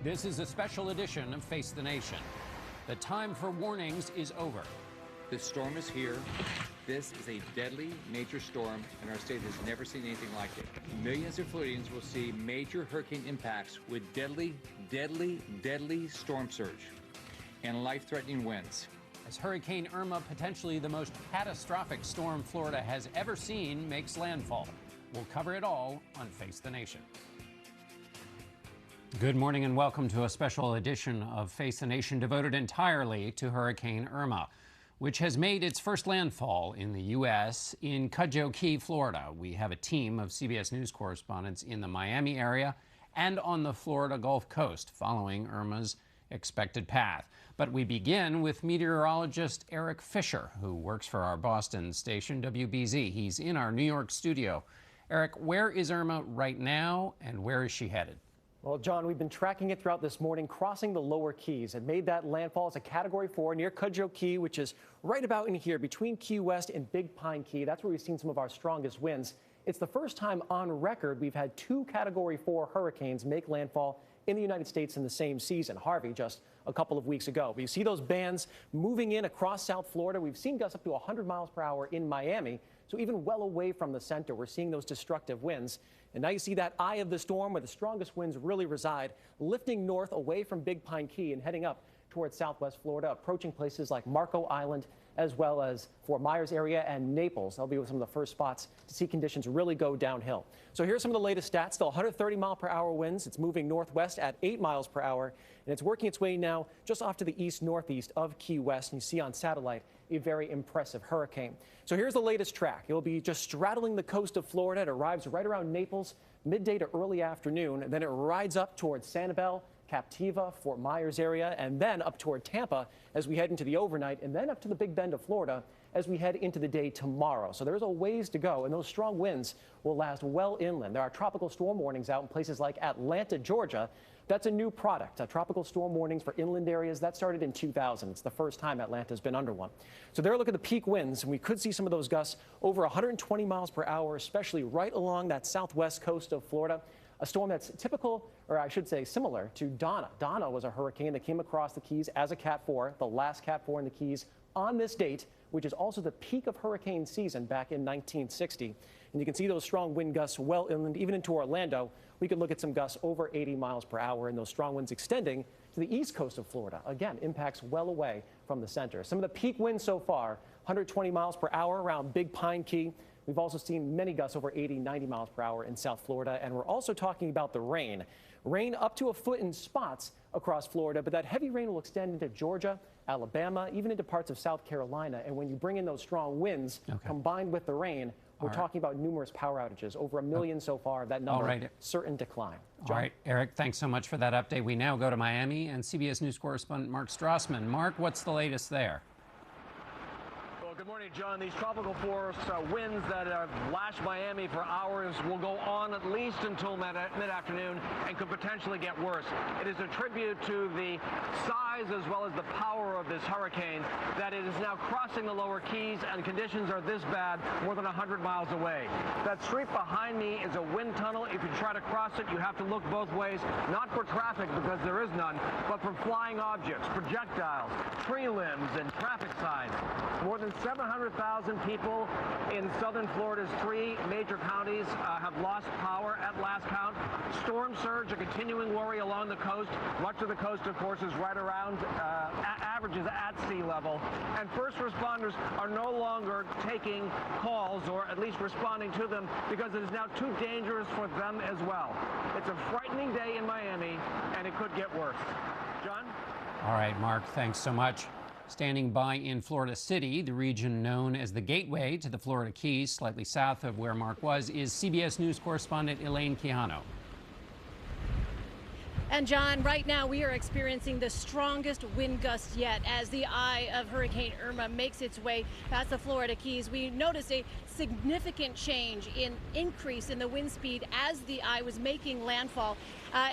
This is a special edition of Face the Nation. The time for warnings is over. The storm is here. This is a deadly major storm, and our state has never seen anything like it. Millions of Floridians will see major hurricane impacts with deadly storm surge and life-threatening winds. As Hurricane Irma, potentially the most catastrophic storm Florida has ever seen, makes landfall. We'll cover it all on Face the Nation. Good morning and welcome to a special edition of Face the Nation devoted entirely to Hurricane Irma, which has made its first landfall in the U.S. in Cudjoe Key, Florida. We have a team of CBS News correspondents in the Miami area and on the Florida Gulf Coast following Irma's expected path. But we begin with meteorologist Eric Fisher, who works for our Boston station, WBZ. He's in our New York studio. Eric, where is Irma right now and where is she headed? Well, John, we've been tracking it throughout this morning, crossing the lower Keys. It made that landfall as a Category 4 near Cudjoe Key, which is right about in here between Key West and Big Pine Key. That's where we've seen some of our strongest winds. It's the first time on record we've had two Category 4 hurricanes make landfall in the United States in the same season. Harvey just a couple of weeks ago. We see those bands moving in across South Florida. We've seen gusts up to 100 miles per hour in Miami. So even well away from the center, we're seeing those destructive winds. And now you see that eye of the storm where the strongest winds really reside, lifting north away from Big Pine Key and heading up towards southwest Florida, approaching places like Marco Island, as well as Fort Myers area and Naples. They'll be some of the first spots to see conditions really go downhill. So here's some of the latest stats. Still 130 mile per hour winds. It's moving northwest at 8 miles per hour, and it's working its way now just off to the east-northeast of Key West. And you see on satellite a very impressive hurricane. So here's the latest track. It'll be just straddling the coast of Florida. It arrives right around Naples midday to early afternoon, and then it rides up towards Sanibel, Captiva, Fort Myers area, and then up toward Tampa as we head into the overnight, and then up to the Big Bend of Florida as we head into the day tomorrow. So there's a ways to go, and those strong winds will last well inland. There are tropical storm warnings out in places like Atlanta, Georgia. That's a new product, tropical storm warnings for inland areas. That started in 2000. It's the first time Atlanta's been under one. So there, look at the peak winds, and we could see some of those gusts over 120 miles per hour, especially right along that southwest coast of Florida. A storm that's typical, or I should say similar, to Donna. Donna was a hurricane that came across the Keys as a Cat 4, the last Cat 4 in the Keys on this date, which is also the peak of hurricane season back in 1960. And you can see those strong wind gusts well inland, even into Orlando. We could look at some gusts over 80 miles per hour, and those strong winds extending to the east coast of Florida. Again, impacts well away from the center. Some of the peak winds so far, 120 miles per hour around Big Pine Key. We've also seen many gusts over 80, 90 miles per hour in South Florida. And we're also talking about the rain. Rain up to a foot in spots across Florida, but that heavy rain will extend into Georgia, Alabama, even into parts of South Carolina. And when you bring in those strong winds combined with the rain, we're talking about numerous power outages, over 1 million so far. That number, certain decline. John? All right, Eric, thanks so much for that update. We now go to Miami and CBS News correspondent Mark Strassman. Mark, what's the latest there? Good morning, John. These tropical force winds that have lashed Miami for hours will go on at least until mid-afternoon and could potentially get worse. It is a tribute to the size as well as the power of this hurricane that it is now crossing the lower Keys, and conditions are this bad more than 100 miles away. That street behind me is a wind tunnel. If you try to cross it, you have to look both ways, not for traffic because there is none, but for flying objects, projectiles, tree limbs, and traffic signs. More than 700,000 people in southern Florida's 3 major counties have lost power at last count. Storm surge, a continuing worry along the coast. Much of the coast, of course, is right around averages at sea level. And first responders are no longer taking calls, or at least responding to them, because it is now too dangerous for them as well. It's a frightening day in Miami, and it could get worse. John? All right, Mark, thanks so much. Standing by in Florida City, the region known as the gateway to the Florida Keys, slightly south of where Mark was, is CBS News correspondent Elaine Quijano. And John, right now we are experiencing the strongest wind gusts yet as the eye of Hurricane Irma makes its way past the Florida Keys. We noticed a significant increase in the wind speed as the eye was making landfall.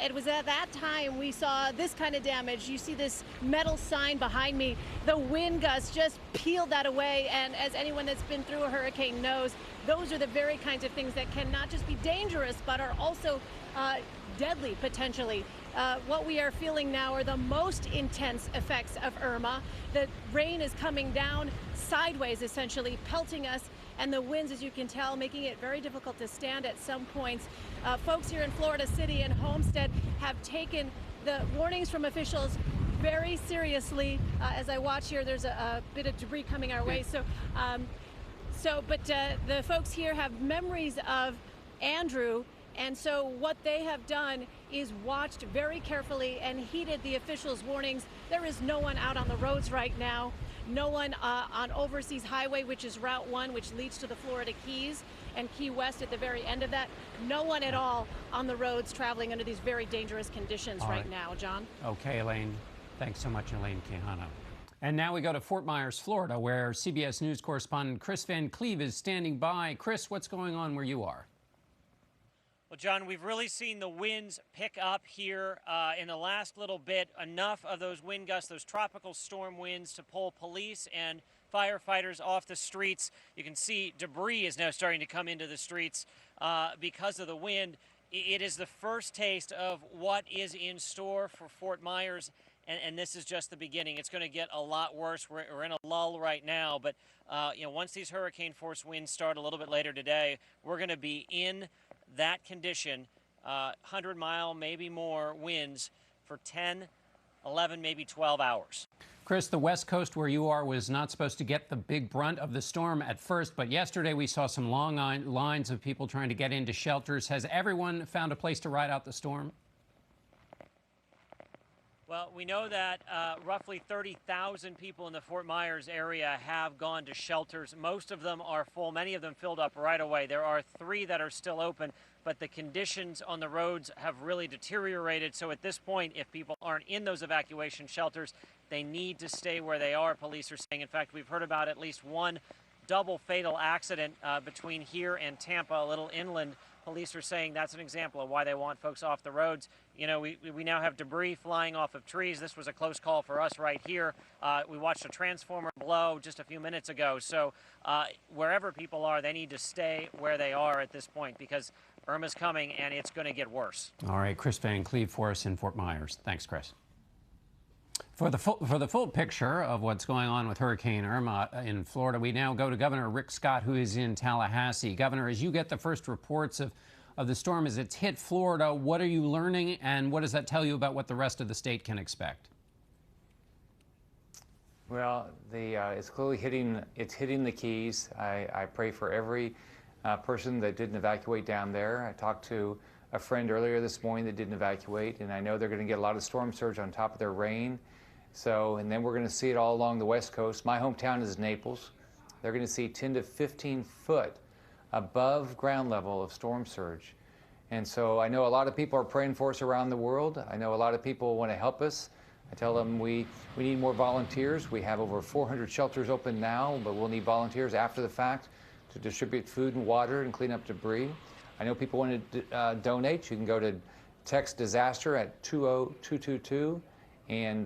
It was at that time we saw this kind of damage. You see this metal sign behind me. The wind gusts just peeled that away, and as anyone that's been through a hurricane knows, those are the very kinds of things that can not just be dangerous but are also deadly potentially. What we are feeling now are the most intense effects of Irma. The rain is coming down sideways, essentially pelting us, and the winds, as you can tell, making it very difficult to stand at some points. Folks here in Florida City and Homestead have taken the warnings from officials very seriously. As I watch here, there's a bit of debris coming our way. But the folks here have memories of Andrew, and so what they have done is watched very carefully and heeded the officials' warnings. There is no one out on the roads right now. No one on Overseas Highway, which is Route 1, which leads to the Florida Keys, and Key West at the very end of that. No one at all on the roads traveling under these very dangerous conditions right now, John. Okay, Elaine. Thanks so much, Elaine Quijano. And now we go to Fort Myers, Florida, where CBS News correspondent Chris Van Cleve is standing by. Chris, what's going on where you are? Well, John, we've really seen the winds pick up here in the last little bit. Enough of those wind gusts, those tropical storm winds, to pull police and firefighters off the streets. You can see debris is now starting to come into the streets because of the wind. It is the first taste of what is in store for Fort Myers, and this is just the beginning. It's going to get a lot worse. We're in a lull right now, but once these hurricane force winds start a little bit later today, we're going to be in that condition, 100-mile, maybe more winds for 10, 11, maybe 12 hours. Chris, the West Coast where you are was not supposed to get the big brunt of the storm at first, but yesterday we saw some long lines of people trying to get into shelters. Has everyone found a place to ride out the storm? Well, we know that roughly 30,000 people in the Fort Myers area have gone to shelters. Most of them are full. Many of them filled up right away. There are 3 that are still open, but the conditions on the roads have really deteriorated. So at this point, if people aren't in those evacuation shelters, they need to stay where they are, police are saying. In fact, we've heard about at least one double fatal accident between here and Tampa, a little inland. Police are saying that's an example of why they want folks off the roads. You know, we now have debris flying off of trees. This was a close call for us right here. We watched a transformer blow just a few minutes ago. So wherever people are, they need to stay where they are at this point because Irma's coming and it's going to get worse. All right, Chris Van Cleve for us in Fort Myers. Thanks, Chris. For the full picture of what's going on with Hurricane Irma in Florida, we now go to Governor Rick Scott, who is in Tallahassee. Governor, as you get the first reports of the storm as it's hit Florida, what are you learning, and what does that tell you about what the rest of the state can expect? Well, it's clearly hitting the Keys. I pray for every person that didn't evacuate down there. I talked to a friend earlier this morning that didn't evacuate, and I know they're going to get a lot of storm surge on top of their rain. So, and then we're going to see it all along the West Coast. My hometown is Naples. They're going to see 10 to 15 foot above ground level of storm surge. And so I know a lot of people are praying for us around the world. I know a lot of people want to help us. I tell them we need more volunteers. We have over 400 shelters open now, but we'll need volunteers after the fact to distribute food and water and clean up debris. I know people want to donate. You can go to text disaster at 20222 and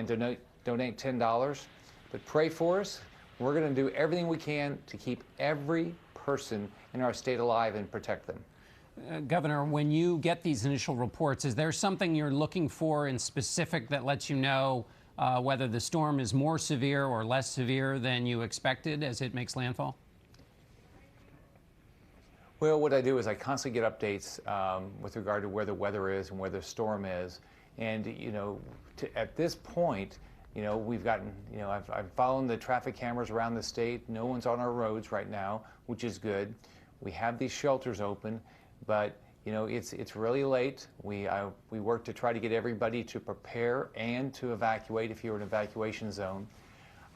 donate $10. But pray for us. We're going to do everything we can to keep every person in our state alive and protect them. Governor, when you get these initial reports, is there something you're looking for in specific that lets you know whether the storm is more severe or less severe than you expected as it makes landfall? Well, what I do is I constantly get updates with regard to where the weather is and where the storm is. And, you know, at this point, you know, we've gotten, you know, I've followed the traffic cameras around the state. No one's on our roads right now, which is good. We have these shelters open, but, you know, it's really late. We work to try to get everybody to prepare and to evacuate if you're in an evacuation zone.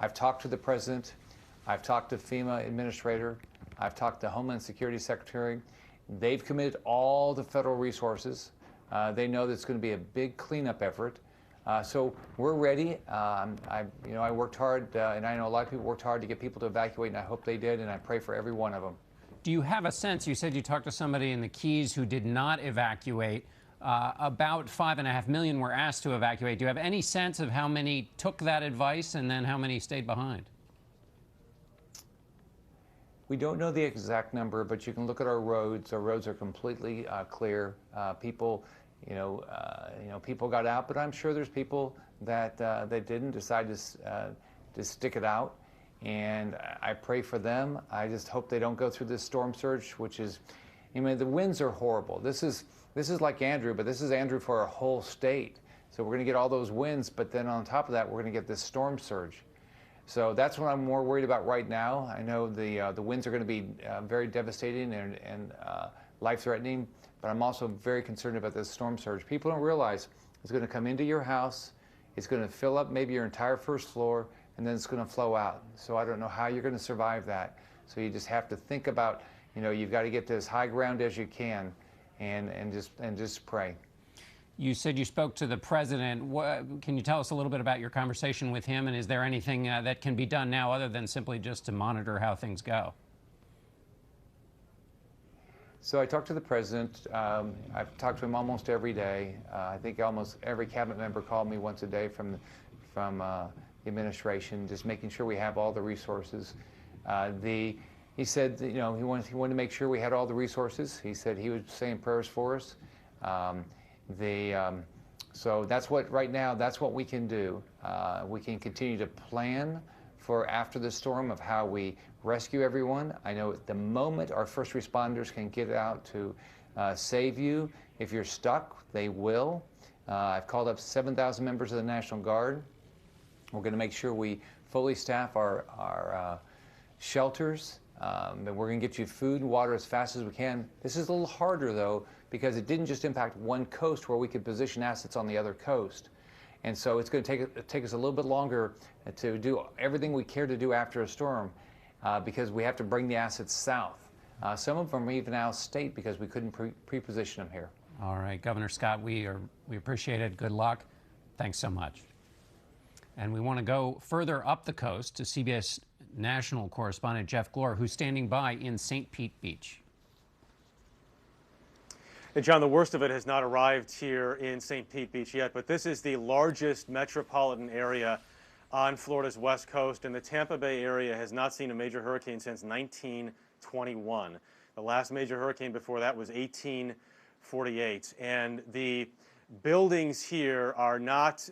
I've talked to the president. I've talked to FEMA administrator. I've talked to Homeland Security Secretary. They've committed all the federal resources. They know that it's going to be a big cleanup effort. So we're ready. I worked hard, and I know a lot of people worked hard to get people to evacuate, and I hope they did, and I pray for every one of them. Do you have a sense, you said you talked to somebody in the Keys who did not evacuate, about 5.5 million were asked to evacuate. Do you have any sense of how many took that advice and then how many stayed behind? We don't know the exact number, but you can look at our roads. Our roads are completely clear. People, people got out, but I'm sure there's people that didn't decide to stick it out. And I pray for them. I just hope they don't go through this storm surge, which is, the winds are horrible. This is like Andrew, but this is Andrew for our whole state. So we're going to get all those winds, but then on top of that, we're going to get this storm surge. So that's what I'm more worried about right now. I know the winds are going to be very devastating and life-threatening, but I'm also very concerned about this storm surge. People don't realize it's going to come into your house, it's going to fill up maybe your entire first floor, and then it's going to flow out. So I don't know how you're going to survive that. So you just have to think about, you've got to get to as high ground as you can, and just pray. You said you spoke to the president. Can you tell us a little bit about your conversation with him, and is there anything that can be done now other than simply just to monitor how things go? So I talked to the president. I've talked to him almost every day. I think almost every cabinet member called me once a day from the administration, just making sure we have all the resources. He said, he wanted to make sure we had all the resources. He said he would say prayers for us. So that's what, right now, that's what we can do. We can continue to plan for after the storm of how we rescue everyone. I know at the moment our first responders can get out to save you. If you're stuck, they will. I've called up 7,000 members of the National Guard. We're going to make sure we fully staff our shelters. And we're going to get you food and water as fast as we can. This is a little harder, though, because it didn't just impact one coast where we could position assets on the other coast. And so it's going to take us a little bit longer to do everything we care to do after a storm because we have to bring the assets south. Some of them are even out of state because we couldn't pre-position them here. All right, Governor Scott, we appreciate it. Good luck. Thanks so much. And we want to go further up the coast to CBS national correspondent Jeff Glor, who's standing by in St. Pete Beach. And John, the worst of it has not arrived here in St. Pete Beach yet, but this is the largest metropolitan area on Florida's west coast, and the Tampa Bay area has not seen a major hurricane since 1921. The last major hurricane before that was 1848, and the buildings here are not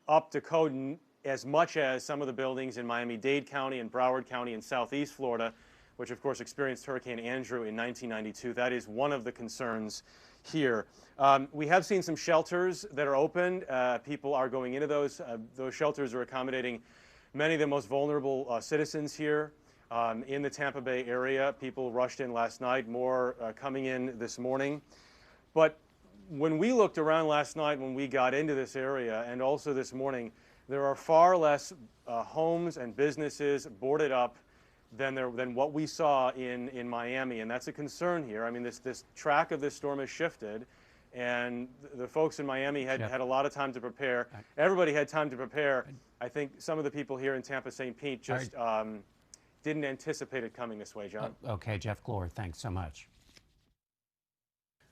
up to code as much as some of the buildings in Miami-Dade County and Broward County in southeast Florida, which of course experienced Hurricane Andrew in 1992. That is one of the concerns here. We have seen some shelters that are open. People are going into those. Those shelters are accommodating many of the most vulnerable citizens here in the Tampa Bay area. People rushed in last night, more coming in this morning. But when we looked around last night when we got into this area and also this morning, there are far less homes and businesses boarded up than what we saw in Miami, and that's a concern here. I mean, this track of this storm has shifted, and the folks in Miami had a lot of time to prepare. Everybody had time to prepare. I think some of the people here in Tampa, St. Pete just didn't anticipate it coming this way, John. Okay, Jeff Glor, thanks so much.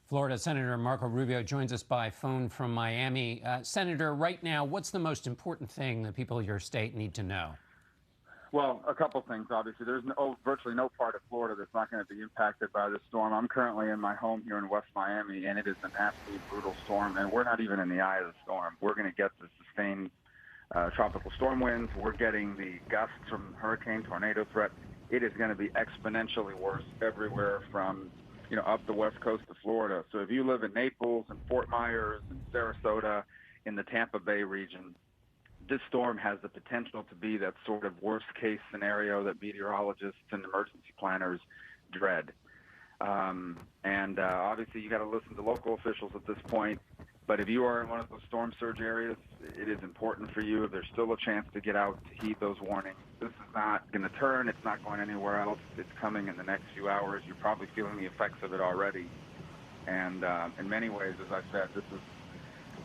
Florida Senator Marco Rubio joins us by phone from Miami. Senator, right now, what's the most important thing the people of your state need to know? Well, a couple things, obviously. There's virtually no part of Florida that's not going to be impacted by this storm. I'm currently in my home here in West Miami, and it is an absolutely brutal storm, and we're not even in the eye of the storm. We're going to get the sustained tropical storm winds. We're getting the gusts from hurricane, tornado threat. It is going to be exponentially worse everywhere from up the west coast of Florida. So if you live in Naples and Fort Myers and Sarasota in the Tampa Bay region, this storm has the potential to be that sort of worst-case scenario that meteorologists and emergency planners dread. Obviously, you got to listen to local officials at this point. But if you are in one of those storm surge areas, it is important for you. There's still a chance to get out to heed those warnings. This is not going to turn. It's not going anywhere else. It's coming in the next few hours. You're probably feeling the effects of it already. And in many ways, as I said, this is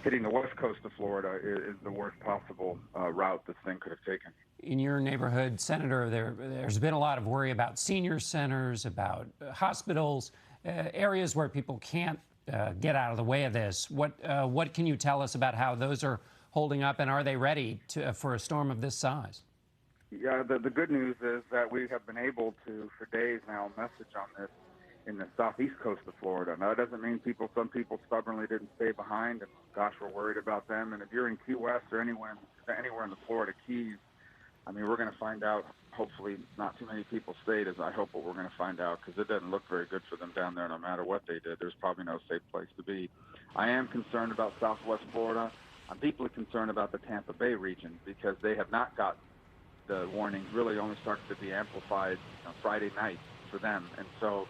hitting the west coast of Florida is the worst possible route this thing could have taken. In your neighborhood, Senator, there's been a lot of worry about senior centers, about hospitals, areas where people can't get out of the way of this. What can you tell us about how those are holding up, and are they ready for a storm of this size? Yeah, the good news is that we have been able to, for days now, message on this in the southeast coast of Florida. Now, that doesn't mean some people stubbornly didn't stay behind, and gosh, we're worried about them. And if you're in Key West or anywhere in the Florida Keys, I mean, we're going to find out. Hopefully not too many people stayed, as I hope what we're going to find out, because it doesn't look very good for them down there no matter what they did. There's probably no safe place to be. I am concerned about Southwest Florida. I'm deeply concerned about the Tampa Bay region because they have not got the warnings really only started to be amplified Friday night for them. And so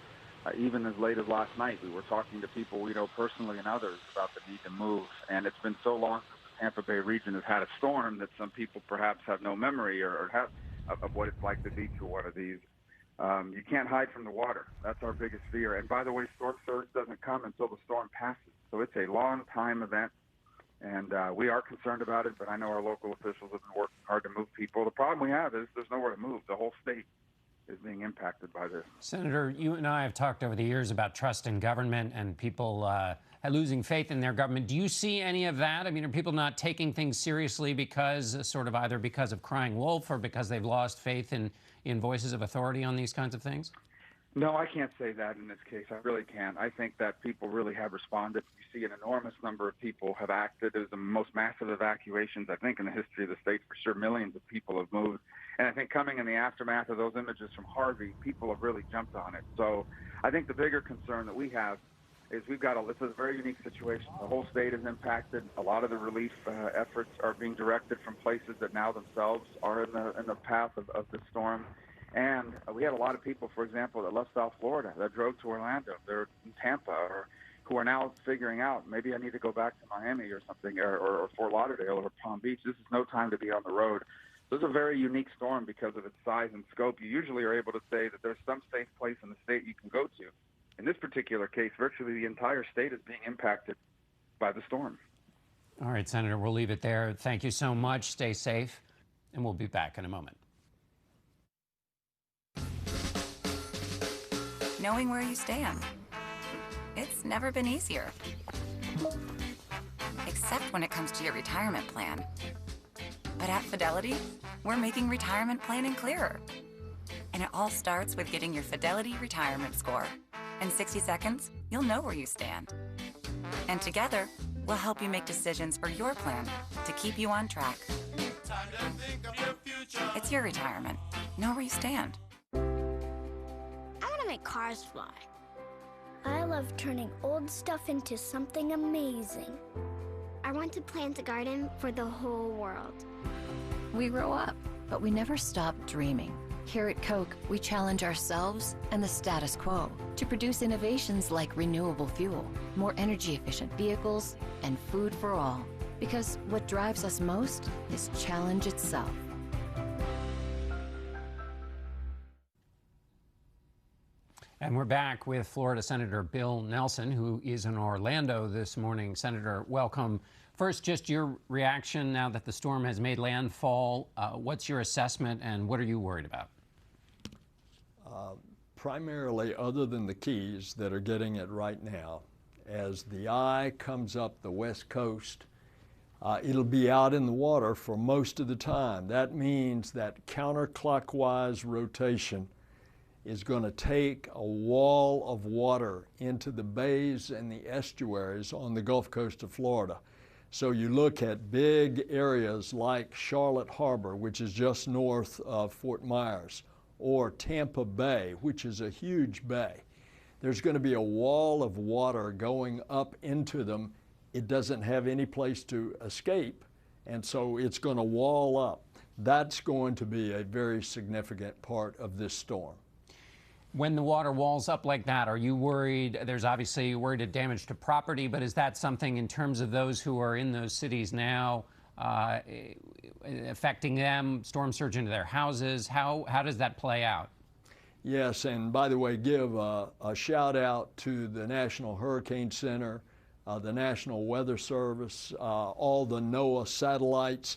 even as late as last night, we were talking to people we know personally and others about the need to move. And it's been so long since the Tampa Bay region has had a storm that some people perhaps have no memory or have of what it's like to be through one of these. You can't hide from the water. That's our biggest fear. And by the way, storm surge doesn't come until the storm passes. So it's a long time event. And we are concerned about it, but I know our local officials have been working hard to move people. The problem we have is there's nowhere to move. The whole state is being impacted by this. Senator, you and I have talked over the years about trust in government and people losing faith in their government. Do you see any of that? I mean, are people not taking things seriously because either because of crying wolf or because they've lost faith in voices of authority on these kinds of things? No, I can't say that in this case. I really can't. I think that people really have responded. You see an enormous number of people have acted. It was the most massive evacuations, I think, in the history of the state. For sure, millions of people have moved. And I think coming in the aftermath of those images from Harvey, people have really jumped on it. So I think the bigger concern that we have is this is a very unique situation. The whole state is impacted. A lot of the relief efforts are being directed from places that now themselves are in the path of the storm. And we had a lot of people, for example, that left South Florida, that drove to Orlando, they're in Tampa, or who are now figuring out, maybe I need to go back to Miami or something, or Fort Lauderdale or Palm Beach. This is no time to be on the road. This is a very unique storm because of its size and scope. You usually are able to say that there's some safe place in the state you can go to. In this particular case, virtually the entire state is being impacted by the storm. All right, Senator, we'll leave it there. Thank you so much. Stay safe, and we'll be back in a moment. Knowing where you stand. It's never been easier. Except when it comes to your retirement plan. But at Fidelity, we're making retirement planning clearer. And it all starts with getting your Fidelity retirement score. In 60 seconds, you'll know where you stand. And together, we'll help you make decisions for your plan to keep you on track. Time to think of your future. It's your retirement. Know where you stand. Make cars fly. I love turning old stuff into something amazing. I want to plant a garden for the whole world. We grow up, but we never stop dreaming. Here at Coke, we challenge ourselves and the status quo to produce innovations like renewable fuel, more energy-efficient vehicles, and food for all. Because what drives us most is challenge itself. And we're back with Florida Senator Bill Nelson, who is in Orlando this morning. Senator, welcome. First, just your reaction now that the storm has made landfall. What's your assessment and what are you worried about? Primarily, other than the Keys that are getting it right now, as the eye comes up the west coast, it'll be out in the water for most of the time. That means that counterclockwise rotation is going to take a wall of water into the bays and the estuaries on the Gulf Coast of Florida. So you look at big areas like Charlotte Harbor, which is just north of Fort Myers, or Tampa Bay, which is a huge bay. There's going to be a wall of water going up into them. It doesn't have any place to escape, and so it's going to wall up. That's going to be a very significant part of this storm. When the water walls up like that, are you worried? There's obviously worried of damage to property, but is that something in terms of those who are in those cities now affecting them, storm surge into their houses? How does that play out? Yes, and by the way, give a shout out to the National Hurricane Center, the National Weather Service, all the NOAA satellites.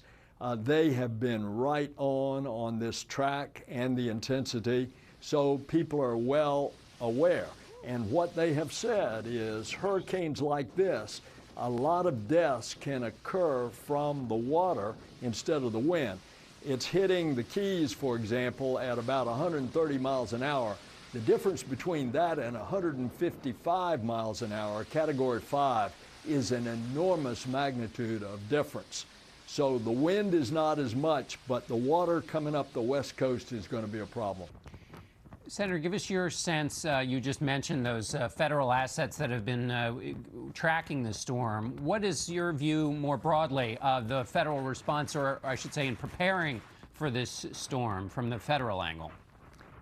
They have been right on this track and the intensity. So people are well aware. And what they have said is hurricanes like this, a lot of deaths can occur from the water instead of the wind. It's hitting the Keys, for example, at about 130 miles an hour. The difference between that and 155 miles an hour, Category 5, is an enormous magnitude of difference. So the wind is not as much, but the water coming up the west coast is going to be a problem. Senator, give us your sense. You just mentioned those federal assets that have been tracking the storm. What is your view more broadly of the federal response, or I should say in preparing for this storm from the federal angle?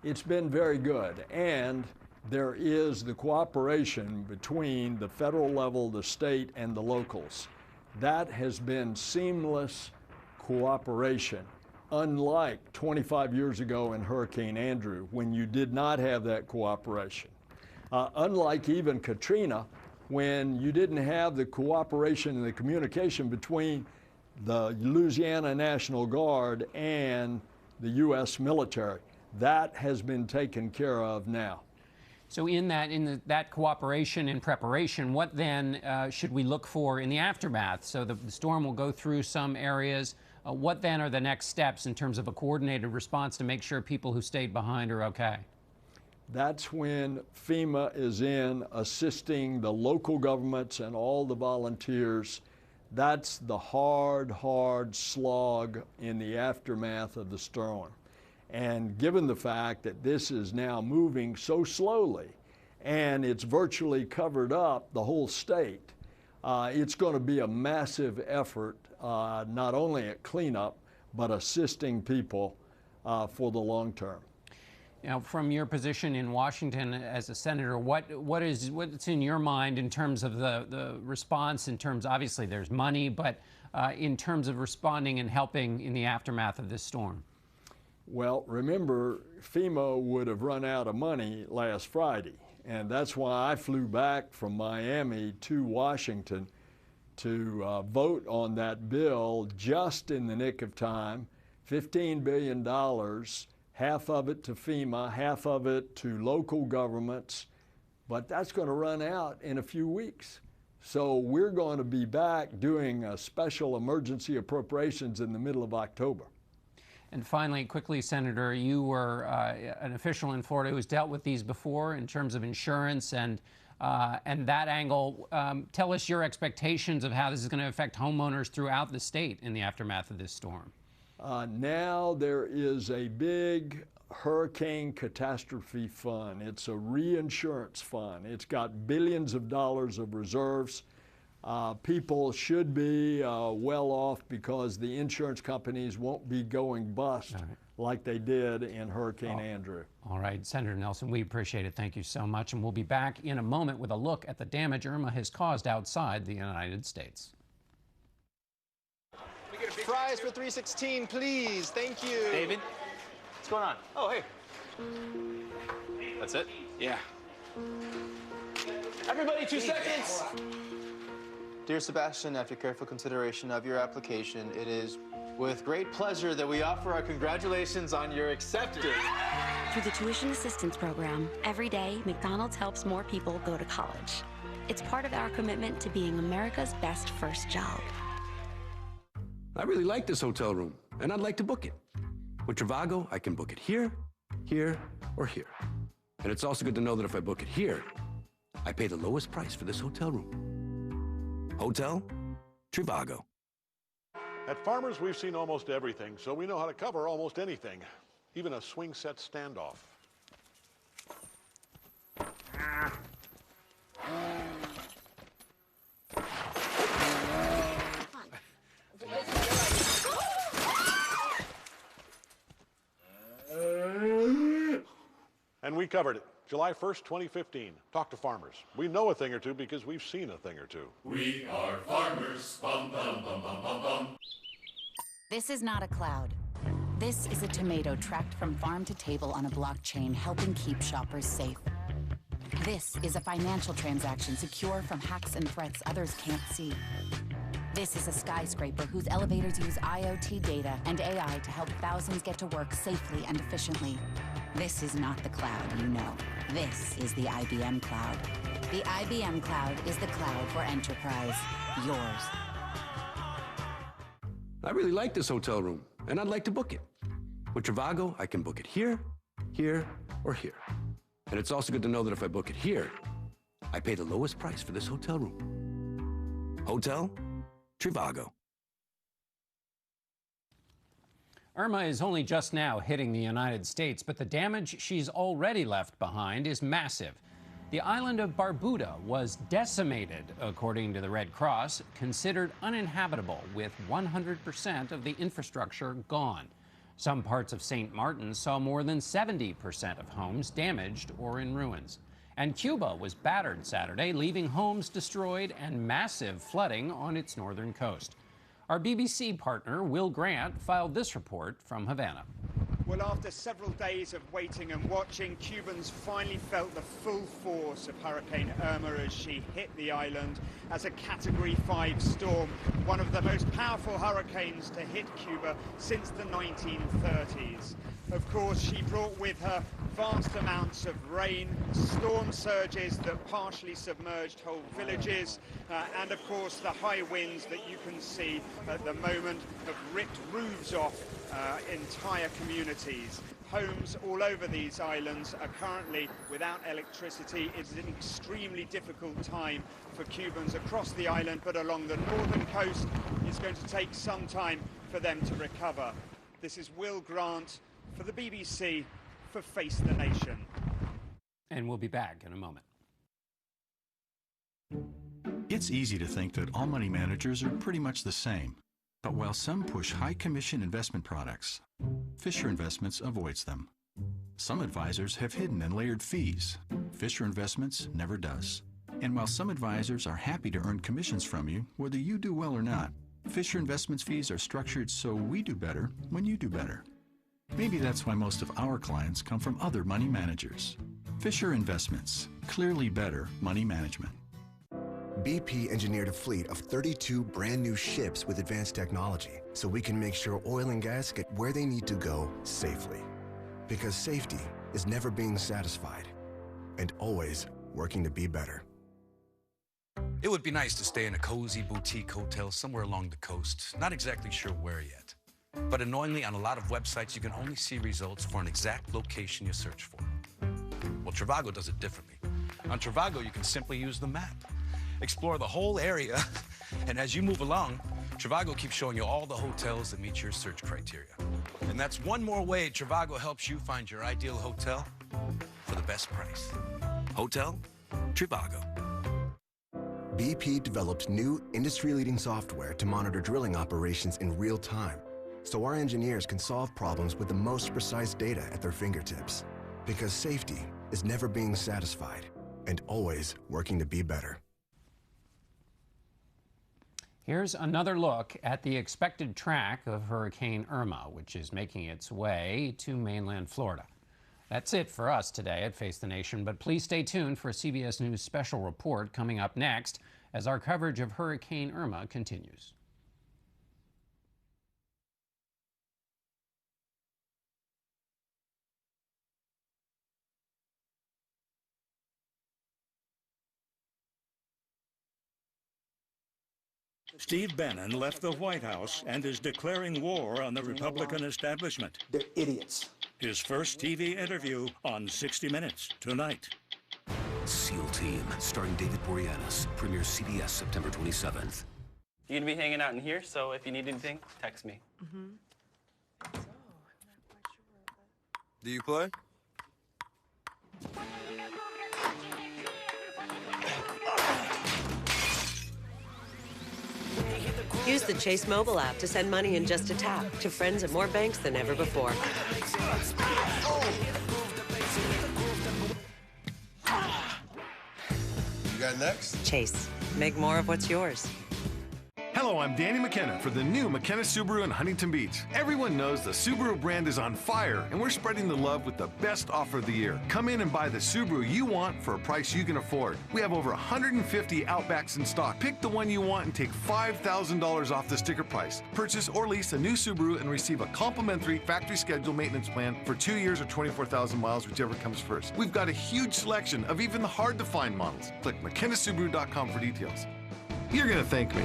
It's been very good, and there is the cooperation between the federal level, the state, and the locals. That has been seamless cooperation, unlike 25 years ago in Hurricane Andrew, when you did not have that cooperation. Unlike even Katrina, when you didn't have the cooperation and the communication between the Louisiana National Guard and the U.S. military. That has been taken care of now. So in that cooperation and preparation, what then should we look for in the aftermath? So the storm will go through some areas. What then are the next steps in terms of a coordinated response to make sure people who stayed behind are okay? That's when FEMA is in assisting the local governments and all the volunteers. That's the hard slog in the aftermath of the storm. And given the fact that this is now moving so slowly and it's virtually covered up the whole state, it's going to be a massive effort, not only at cleanup, but assisting people for the long term. Now, from your position in Washington as a senator, what's in your mind in terms of the response, in terms, obviously there's money, but in terms of responding and helping in the aftermath of this storm? Well, remember, FEMA would have run out of money last Friday, and that's why I flew back from Miami to Washington to vote on that bill just in the nick of time, $15 billion, half of it to FEMA, half of it to local governments, but that's going to run out in a few weeks. So we're going to be back doing a special emergency appropriations in the middle of October. And finally, quickly, Senator, you were an official in Florida who has dealt with these before in terms of insurance and that angle. Tell us your expectations of how this is going to affect homeowners throughout the state in the aftermath of this storm. Now there is a big hurricane catastrophe fund. It's a reinsurance fund. It's got billions of dollars of reserves. People should be well off because the insurance companies won't be going bust like they did in Hurricane Andrew. All right, Senator Nelson, we appreciate it. Thank you so much. And we'll be back in a moment with a look at the damage Irma has caused outside the United States. Fries for 316, please. Thank you. David, what's going on? Oh, hey. That's it? Yeah. Everybody, 2 seconds. Dear Sebastian, after careful consideration of your application, it is with great pleasure that we offer our congratulations on your acceptance. Through the Tuition Assistance Program, every day, McDonald's helps more people go to college. It's part of our commitment to being America's best first job. I really like this hotel room, and I'd like to book it. With Trivago, I can book it here, here, or here. And it's also good to know that if I book it here, I pay the lowest price for this hotel room. Hotel Trivago. At Farmers, we've seen almost everything, so we know how to cover almost anything, even a swing set standoff. And we covered it. July 1st, 2015. Talk to farmers. We know a thing or two because we've seen a thing or two. We are farmers. Bum, bum, bum, bum, bum, bum. This is not a cloud. This is a tomato tracked from farm to table on a blockchain, helping keep shoppers safe. This is a financial transaction secure from hacks and threats others can't see. This is a skyscraper whose elevators use IoT data and AI to help thousands get to work safely and efficiently. This is not the cloud you know. This is the IBM Cloud. The IBM Cloud is the cloud for enterprise. Yours. I really like this hotel room, and I'd like to book it. With Trivago, I can book it here, here, or here. And it's also good to know that if I book it here, I pay the lowest price for this hotel room. Hotel Trivago. Irma is only just now hitting the United States, but the damage she's already left behind is massive. The island of Barbuda was decimated, according to the Red Cross, considered uninhabitable, with 100% of the infrastructure gone. Some parts of St. Martin saw more than 70% of homes damaged or in ruins. And Cuba was battered Saturday, leaving homes destroyed and massive flooding on its northern coast. Our BBC partner, Will Grant, filed this report from Havana. Well, after several days of waiting and watching, Cubans finally felt the full force of Hurricane Irma as she hit the island as a Category 5 storm, one of the most powerful hurricanes to hit Cuba since the 1930s. Of course, she brought with her vast amounts of rain, storm surges that partially submerged whole villages, and of course the high winds that you can see at the moment have ripped roofs off entire communities. Homes all over these islands are currently without electricity. It's an extremely difficult time for Cubans across the island, but along the northern coast, it's going to take some time for them to recover. This is Will Grant for the BBC for Face the Nation. And we'll be back in a moment. It's easy to think that all money managers are pretty much the same. But while some push high-commission investment products, Fisher Investments avoids them. Some advisors have hidden and layered fees. Fisher Investments never does. And while some advisors are happy to earn commissions from you, whether you do well or not, Fisher Investments fees are structured so we do better when you do better. Maybe that's why most of our clients come from other money managers. Fisher Investments, clearly better money management. BP engineered a fleet of 32 brand new ships with advanced technology so we can make sure oil and gas get where they need to go safely. Because safety is never being satisfied and always working to be better. It would be nice to stay in a cozy boutique hotel somewhere along the coast. Not exactly sure where yet. But annoyingly, on a lot of websites, you can only see results for an exact location you search for. Well, Trivago does it differently. On Trivago, you can simply use the map. Explore the whole area, and as you move along, Trivago keeps showing you all the hotels that meet your search criteria. And that's one more way Trivago helps you find your ideal hotel for the best price. Hotel Trivago. BP developed new industry-leading software to monitor drilling operations in real time, so our engineers can solve problems with the most precise data at their fingertips. Because safety is never being satisfied and always working to be better. Here's another look at the expected track of Hurricane Irma, which is making its way to mainland Florida. That's it for us today at Face the Nation, but please stay tuned for a CBS News special report coming up next as our coverage of Hurricane Irma continues. Steve Bannon left the White House and is declaring war on the Republican establishment. They're idiots. His first TV interview on 60 Minutes tonight. SEAL Team, starring David Boreanaz, premieres CBS September 27th. You're gonna be hanging out in here, so if you need anything, text me. Do you play? Use the Chase mobile app to send money in just a tap to friends at more banks than ever before. You got next? Chase. Make more of what's yours. Hello, I'm Danny McKenna for the new McKenna Subaru in Huntington Beach. Everyone knows the Subaru brand is on fire, and we're spreading the love with the best offer of the year. Come in and buy the Subaru you want for a price you can afford. We have over 150 Outbacks in stock. Pick the one you want and take $5,000 off the sticker price. Purchase or lease a new Subaru and receive a complimentary factory schedule maintenance plan for 2 years or 24,000 miles, whichever comes first. We've got a huge selection of even the hard-to-find models. Click McKennaSubaru.com for details. You're going to thank me.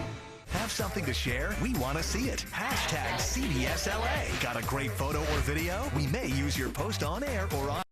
Have something to share? We want to see it. #CBSLA. Got a great photo or video? We may use your post on air or on